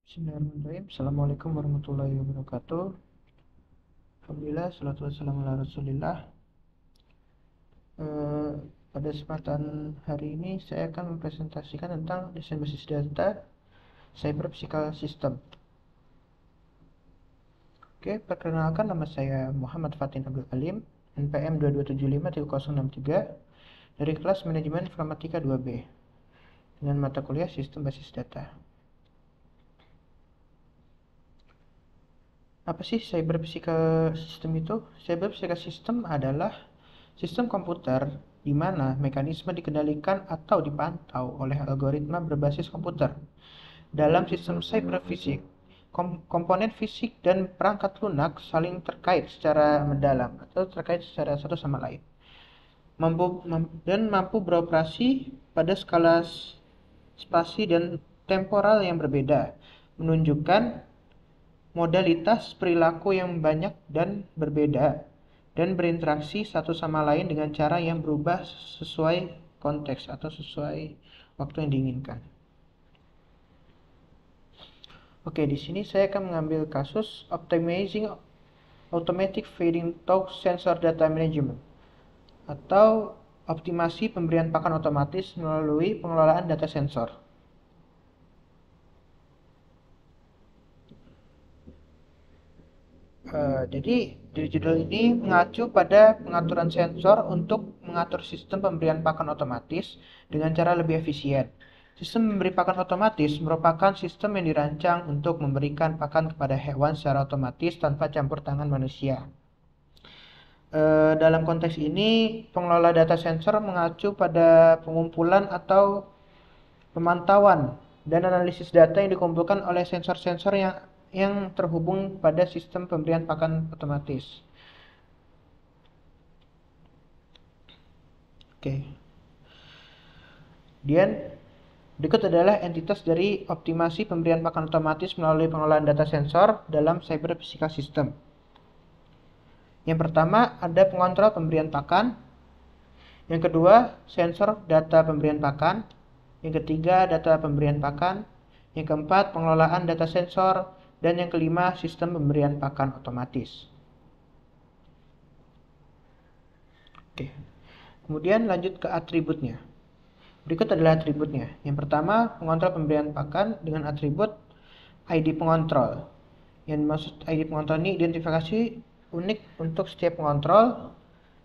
Bismillahirrahmanirrahim. Assalamualaikum warahmatullahi wabarakatuh. Alhamdulillah, salatu wassalamu ala rasulillah. Eh, Pada kesempatan hari ini saya akan mempresentasikan tentang desain basis data Cyber Physical System. Oke, perkenalkan, nama saya Muhammad Fatin Abdul Alim, NPM 2275-063 dari kelas Manajemen Informatika 2B dengan mata kuliah Sistem Basis Data. Apa sih Cyber Physical System itu? Cyber Physical System adalah sistem komputer di mana mekanisme dikendalikan atau dipantau oleh algoritma berbasis komputer. Dalam sistem cyberfisik, komponen fisik dan perangkat lunak saling terkait secara mendalam atau terkait secara satu sama lain. Mampu beroperasi pada skala spasi dan temporal yang berbeda, menunjukkan modalitas perilaku yang banyak dan berbeda, dan berinteraksi satu sama lain dengan cara yang berubah sesuai konteks atau sesuai waktu yang diinginkan. Oke, di sini saya akan mengambil kasus Optimizing Automatic Feeding Talk Sensor Data Management atau optimasi pemberian pakan otomatis melalui pengelolaan data sensor. Jadi di judul ini mengacu pada pengaturan sensor untuk mengatur sistem pemberian pakan otomatis dengan cara lebih efisien. Sistem memberi pakan otomatis merupakan sistem yang dirancang untuk memberikan pakan kepada hewan secara otomatis tanpa campur tangan manusia. Dalam konteks ini, pengelola data sensor mengacu pada pengumpulan atau pemantauan dan analisis data yang dikumpulkan oleh sensor-sensor yang terhubung pada sistem pemberian pakan otomatis. Oke. Kemudian berikut adalah entitas dari optimasi pemberian pakan otomatis melalui pengelolaan data sensor dalam cyber physical system. Yang pertama ada pengontrol pemberian pakan. Yang kedua, sensor data pemberian pakan. Yang ketiga, data pemberian pakan. Yang keempat, pengelolaan data sensor. Dan yang kelima, sistem pemberian pakan otomatis. Oke. Kemudian lanjut ke atributnya. Berikut adalah atributnya. Yang pertama, pengontrol pemberian pakan dengan atribut ID pengontrol. Yang dimaksud ID pengontrol ini identifikasi unik untuk setiap pengontrol,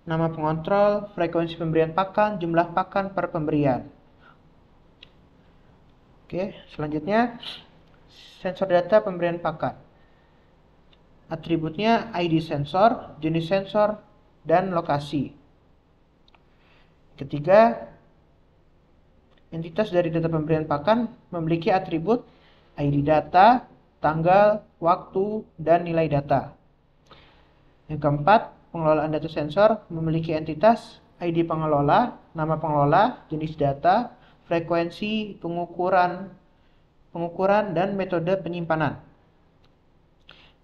nama pengontrol, frekuensi pemberian pakan, jumlah pakan per pemberian. Oke, selanjutnya sensor data pemberian pakan. Atributnya ID sensor, jenis sensor, dan lokasi. Ketiga, entitas dari data pemberian pakan memiliki atribut ID data, tanggal, waktu, dan nilai data. Yang keempat, pengelolaan data sensor memiliki entitas ID pengelola, nama pengelola, jenis data, frekuensi, pengukuran, dan metode penyimpanan.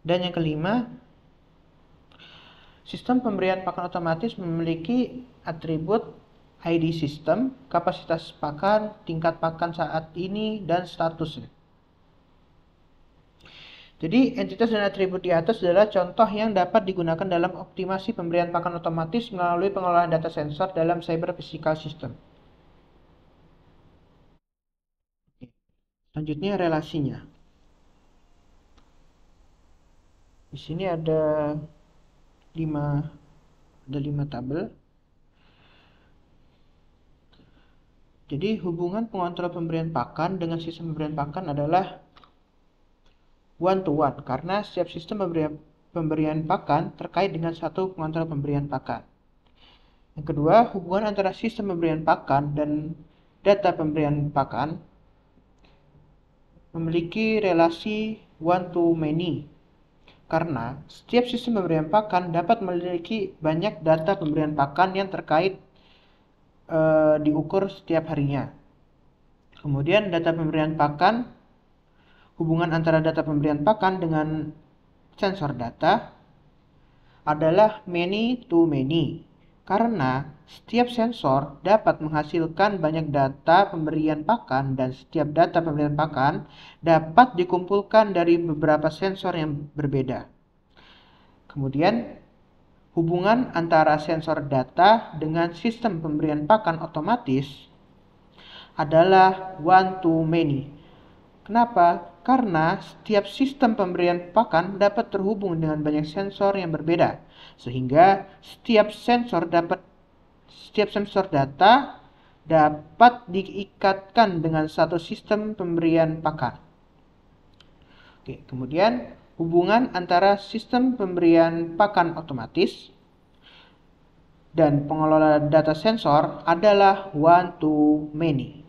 Dan yang kelima, sistem pemberian pakan otomatis memiliki atribut ID sistem, kapasitas pakan, tingkat pakan saat ini, dan statusnya. Jadi entitas dan atribut di atas adalah contoh yang dapat digunakan dalam optimasi pemberian pakan otomatis melalui pengelolaan data sensor dalam cyber physical system. Selanjutnya relasinya. Di sini ada 5 tabel. Jadi hubungan pengontrol pemberian pakan dengan sistem pemberian pakan adalah one to one karena setiap sistem pemberian pakan terkait dengan satu pengontrol pemberian pakan. Yang kedua, hubungan antara sistem pemberian pakan dan data pemberian pakan memiliki relasi one to many karena setiap sistem pemberian pakan dapat memiliki banyak data pemberian pakan yang terkait diukur setiap harinya. Kemudian data pemberian pakan, hubungan antara data pemberian pakan dengan sensor data adalah many to many Karena setiap sensor dapat menghasilkan banyak data pemberian pakan dan setiap data pemberian pakan dapat dikumpulkan dari beberapa sensor yang berbeda. Kemudian, hubungan antara sensor data dengan sistem pemberian pakan otomatis adalah one to many. Kenapa? Karena setiap sistem pemberian pakan dapat terhubung dengan banyak sensor yang berbeda, sehingga setiap sensor data dapat diikatkan dengan satu sistem pemberian pakan. Oke, kemudian hubungan antara sistem pemberian pakan otomatis dan pengelola data sensor adalah one to many.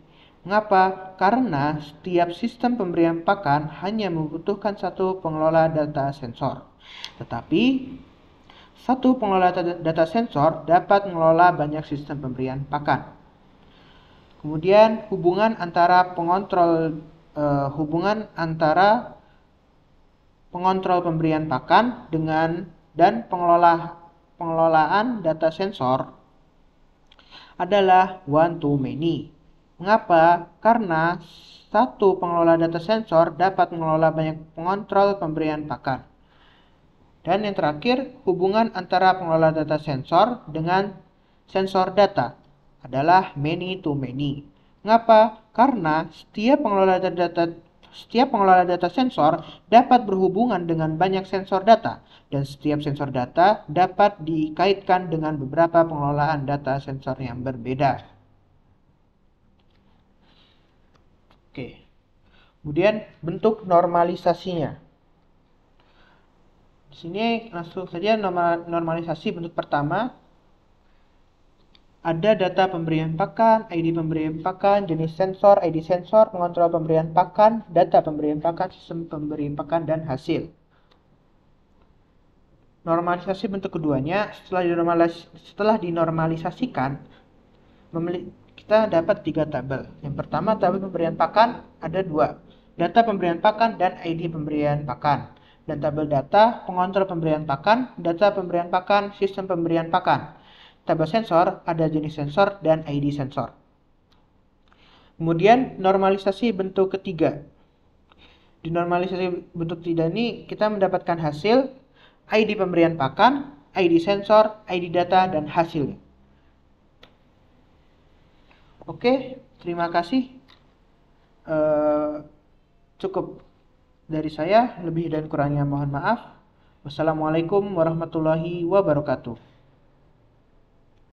Mengapa? Karena setiap sistem pemberian pakan hanya membutuhkan satu pengelola data sensor. Tetapi, satu pengelola data sensor dapat mengelola banyak sistem pemberian pakan. Kemudian, hubungan antara pengontrol pemberian pakan dan pengelolaan data sensor adalah one to many. Mengapa? Karena satu pengelola data sensor dapat mengelola banyak pengontrol pemberian pakan. Dan yang terakhir, hubungan antara pengelola data sensor dengan sensor data adalah many to many. Mengapa? Karena setiap pengelola data sensor dapat berhubungan dengan banyak sensor data, dan setiap sensor data dapat dikaitkan dengan beberapa pengelolaan data sensor yang berbeda. Oke, kemudian bentuk normalisasinya. Di sini langsung saja normalisasi bentuk pertama. Ada data pemberian pakan, ID pemberian pakan, jenis sensor, ID sensor, pengontrol pemberian pakan, data pemberian pakan, sistem pemberian pakan, dan hasil. Normalisasi bentuk keduanya, setelah dinormalisasikan, kita dapat 3 tabel. Yang pertama, tabel pemberian pakan ada 2. Data pemberian pakan dan ID pemberian pakan. Dan tabel data pengontrol pemberian pakan, data pemberian pakan, sistem pemberian pakan. Tabel sensor ada jenis sensor dan ID sensor. Kemudian normalisasi bentuk ketiga. Di normalisasi bentuk ketiga ini kita mendapatkan hasil ID pemberian pakan, ID sensor, ID data, dan hasilnya. Oke, terima kasih. Cukup dari saya, lebih dan kurangnya mohon maaf. Wassalamualaikum warahmatullahi wabarakatuh.